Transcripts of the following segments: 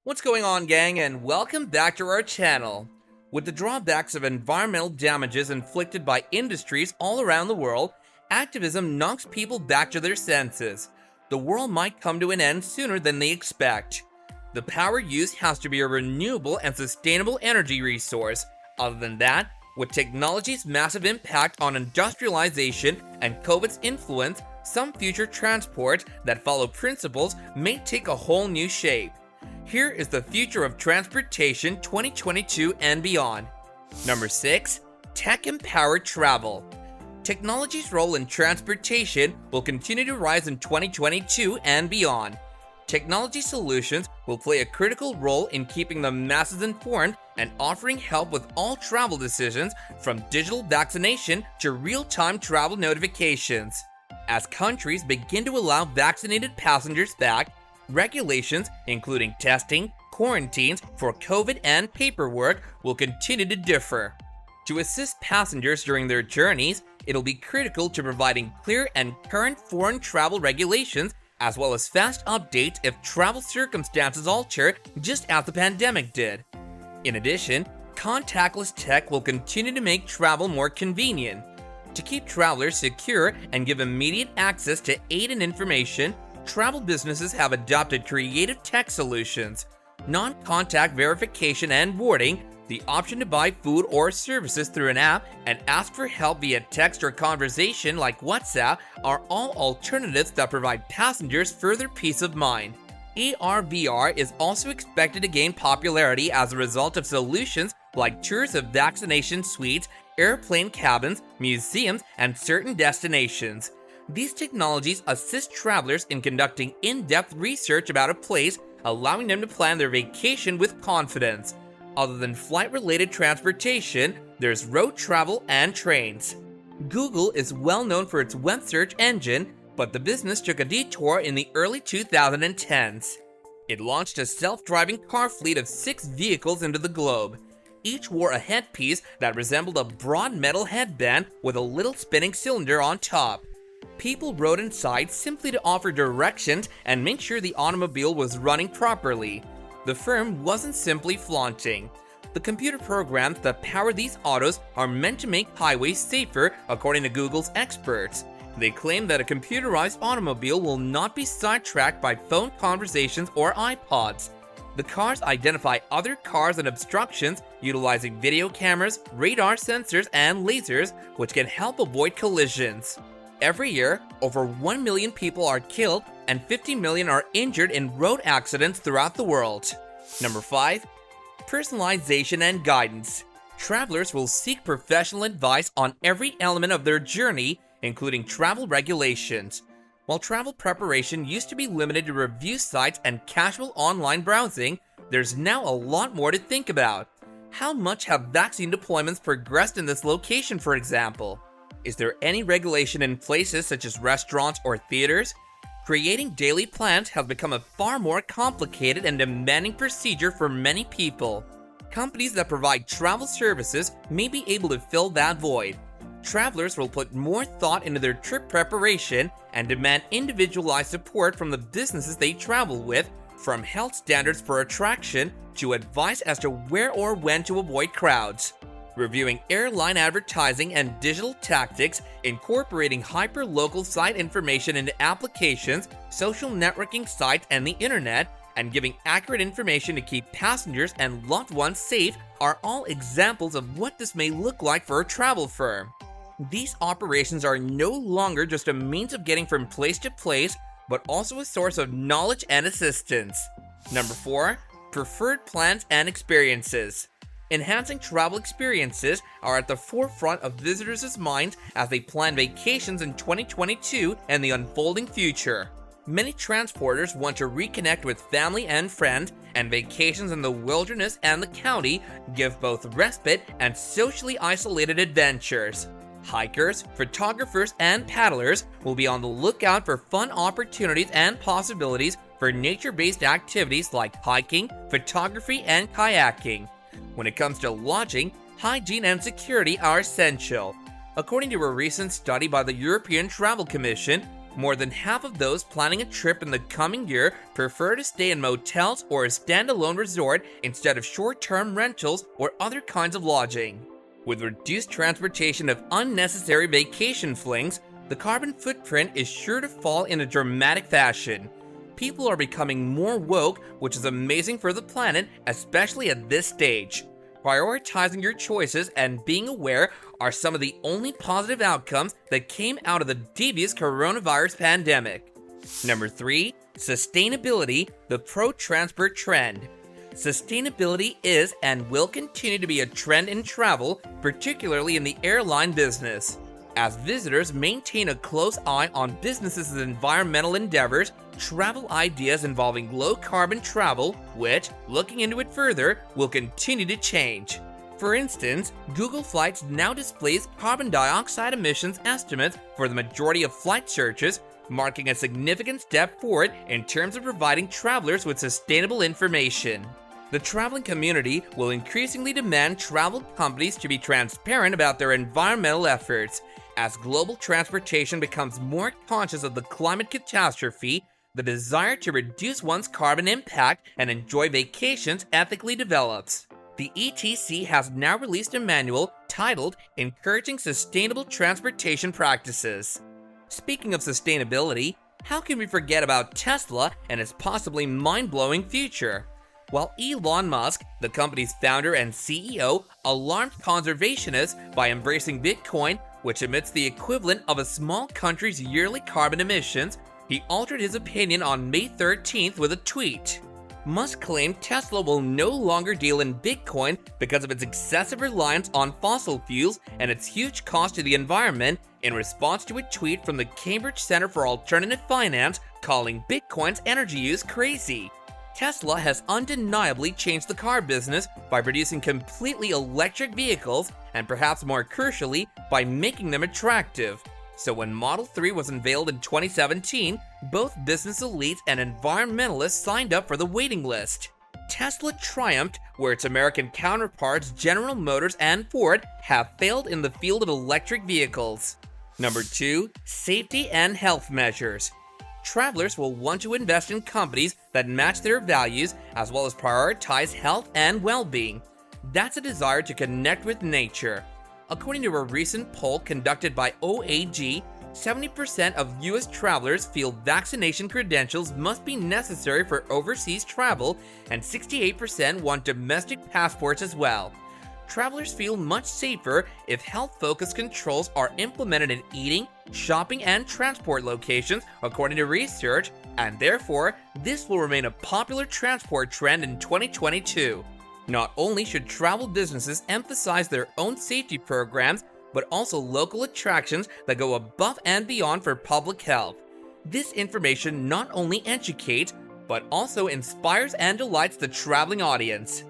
What's going on, gang, and welcome back to our channel. With the drawbacks of environmental damages inflicted by industries all around the world, activism knocks people back to their senses. The world might come to an end sooner than they expect. The power used has to be a renewable and sustainable energy resource. Other than that, with technology's massive impact on industrialization and COVID's influence, some future transports that follow principles may take a whole new shape. Here is the future of transportation 2022 and beyond. Number 6. Tech-empowered travel. Technology's role in transportation will continue to rise in 2022 and beyond. Technology solutions will play a critical role in keeping the masses informed and offering help with all travel decisions, from digital vaccination to real-time travel notifications. As countries begin to allow vaccinated passengers back, regulations, including testing, quarantines for COVID, and paperwork, will continue to differ. To assist passengers during their journeys, it'll be critical to providing clear and current foreign travel regulations, as well as fast updates if travel circumstances alter, just as the pandemic did. In addition, contactless tech will continue to make travel more convenient. To keep travelers secure and give immediate access to aid and information, travel businesses have adopted creative tech solutions. Non-contact verification and boarding, the option to buy food or services through an app, and ask for help via text or conversation like WhatsApp are all alternatives that provide passengers further peace of mind. AR/VR is also expected to gain popularity as a result of solutions like tours of vaccination suites, airplane cabins, museums, and certain destinations. These technologies assist travelers in conducting in-depth research about a place, allowing them to plan their vacation with confidence. Other than flight-related transportation, there's road travel and trains. Google is well known for its web search engine, but the business took a detour in the early 2010s. It launched a self-driving car fleet of 6 vehicles into the globe. Each wore a headpiece that resembled a broad metal headband with a little spinning cylinder on top. People rode inside simply to offer directions and make sure the automobile was running properly. The firm wasn't simply flaunting. The computer programs that power these autos are meant to make highways safer, according to Google's experts. They claim that a computerized automobile will not be sidetracked by phone conversations or iPods. The cars identify other cars and obstructions utilizing video cameras, radar sensors, and lasers, which can help avoid collisions. Every year, over 1 million people are killed and 50 million are injured in road accidents throughout the world. Number 5. Personalization and guidance. Travelers will seek professional advice on every element of their journey, including travel regulations. While travel preparation used to be limited to review sites and casual online browsing, there's now a lot more to think about. How much have vaccine deployments progressed in this location, for example? Is there any regulation in places such as restaurants or theaters? Creating daily plans has become a far more complicated and demanding procedure for many people. Companies that provide travel services may be able to fill that void. Travelers will put more thought into their trip preparation and demand individualized support from the businesses they travel with, from health standards per attraction to advice as to where or when to avoid crowds. Reviewing airline advertising and digital tactics, incorporating hyper-local site information into applications, social networking sites, and the internet, and giving accurate information to keep passengers and loved ones safe are all examples of what this may look like for a travel firm. These operations are no longer just a means of getting from place to place, but also a source of knowledge and assistance. Number 4. Preferred plans and experiences. Enhancing travel experiences are at the forefront of visitors' minds as they plan vacations in 2022 and the unfolding future. Many transporters want to reconnect with family and friends, and vacations in the wilderness and the county give both respite and socially isolated adventures. Hikers, photographers, and paddlers will be on the lookout for fun opportunities and possibilities for nature-based activities like hiking, photography, and kayaking. When it comes to lodging, hygiene and security are essential. According to a recent study by the European Travel Commission, More than half of those planning a trip in the coming year prefer to stay in motels or a standalone resort instead of short-term rentals or other kinds of lodging. With reduced transportation of unnecessary vacation flings, the carbon footprint is sure to fall in a dramatic fashion. People are becoming more woke, which is amazing for the planet, especially at this stage. Prioritizing your choices and being aware are some of the only positive outcomes that came out of the devious coronavirus pandemic. Number 3. Sustainability, the pro-transport trend. Sustainability is and will continue to be a trend in travel, particularly in the airline business. As visitors maintain a close eye on businesses' environmental endeavors, travel ideas involving low-carbon travel, which, looking into it further, will continue to change. For instance, Google Flights now displays carbon dioxide emissions estimates for the majority of flight searches, marking a significant step forward in terms of providing travelers with sustainable information. The traveling community will increasingly demand travel companies to be transparent about their environmental efforts. As global transportation becomes more conscious of the climate catastrophe, the desire to reduce one's carbon impact and enjoy vacations ethically develops. The ETC has now released a manual titled Encouraging Sustainable Transportation Practices. Speaking of sustainability, how can we forget about Tesla and its possibly mind-blowing future? While Elon Musk, the company's founder and CEO, alarmed conservationists by embracing Bitcoin, which emits the equivalent of a small country's yearly carbon emissions, he altered his opinion on May 13th with a tweet. Musk claimed Tesla will no longer deal in Bitcoin because of its excessive reliance on fossil fuels and its huge cost to the environment, in response to a tweet from the Cambridge Center for Alternative Finance calling Bitcoin's energy use crazy. Tesla has undeniably changed the car business by producing completely electric vehicles and, perhaps more crucially, by making them attractive. So when Model 3 was unveiled in 2017, both business elites and environmentalists signed up for the waiting list. Tesla triumphed where its American counterparts General Motors and Ford have failed in the field of electric vehicles. Number 2. Safety and health measures. Travelers will want to invest in companies that match their values as well as prioritize health and well-being. That's a desire to connect with nature. According to a recent poll conducted by OAG, 70% of US travelers feel vaccination credentials must be necessary for overseas travel, and 68% want domestic passports as well. Travelers feel much safer if health-focused controls are implemented in eating, shopping, and transport locations, according to research, and therefore, this will remain a popular transport trend in 2022. Not only should travel businesses emphasize their own safety programs, but also local attractions that go above and beyond for public health. This information not only educates, but also inspires and delights the traveling audience.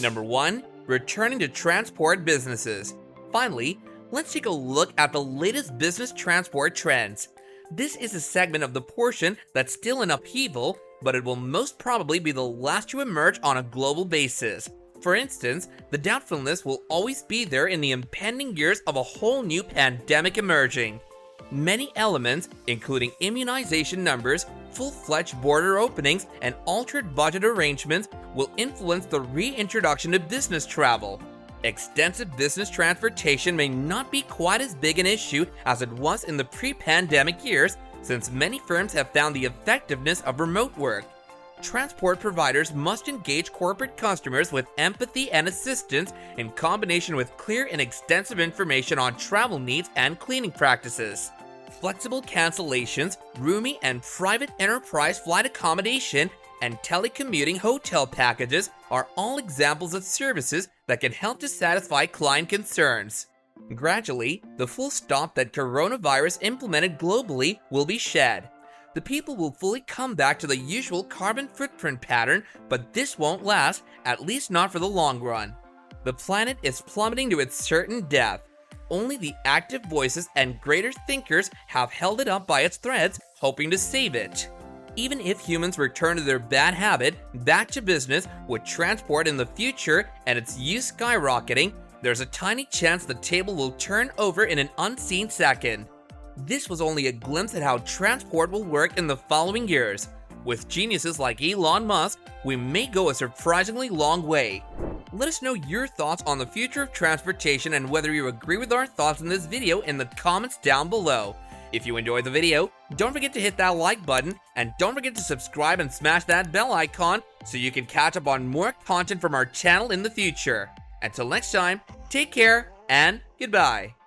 Number 1. Returning to transport businesses. Finally, let's take a look at the latest business transport trends. This is a segment of the portion that's still in upheaval, but it will most probably be the last to emerge on a global basis. For instance, the doubtfulness will always be there in the impending years of a whole new pandemic emerging. Many elements, including immunization numbers, full-fledged border openings, and altered budget arrangements, will influence the reintroduction of business travel. Extensive business transportation may not be quite as big an issue as it was in the pre-pandemic years, since many firms have found the effectiveness of remote work. Transport providers must engage corporate customers with empathy and assistance in combination with clear and extensive information on travel needs and cleaning practices. Flexible cancellations, roomy and private enterprise flight accommodation, and telecommuting hotel packages are all examples of services that can help to satisfy client concerns. Gradually, the full stop that coronavirus implemented globally will be shed. The people will fully come back to the usual carbon footprint pattern, but this won't last, at least not for the long run. The planet is plummeting to its certain death. Only the active voices and greater thinkers have held it up by its threads, hoping to save it. Even if humans return to their bad habit, back to business with transport in the future and its use skyrocketing, there's a tiny chance the table will turn over in an unseen second. this was only a glimpse at how transport will work in the following years. With geniuses like Elon Musk, we may go a surprisingly long way. Let us know your thoughts on the future of transportation and whether you agree with our thoughts in this video in the comments down below. If you enjoyed the video, don't forget to hit that like button, and don't forget to subscribe and smash that bell icon so you can catch up on more content from our channel in the future. Until next time, take care and goodbye.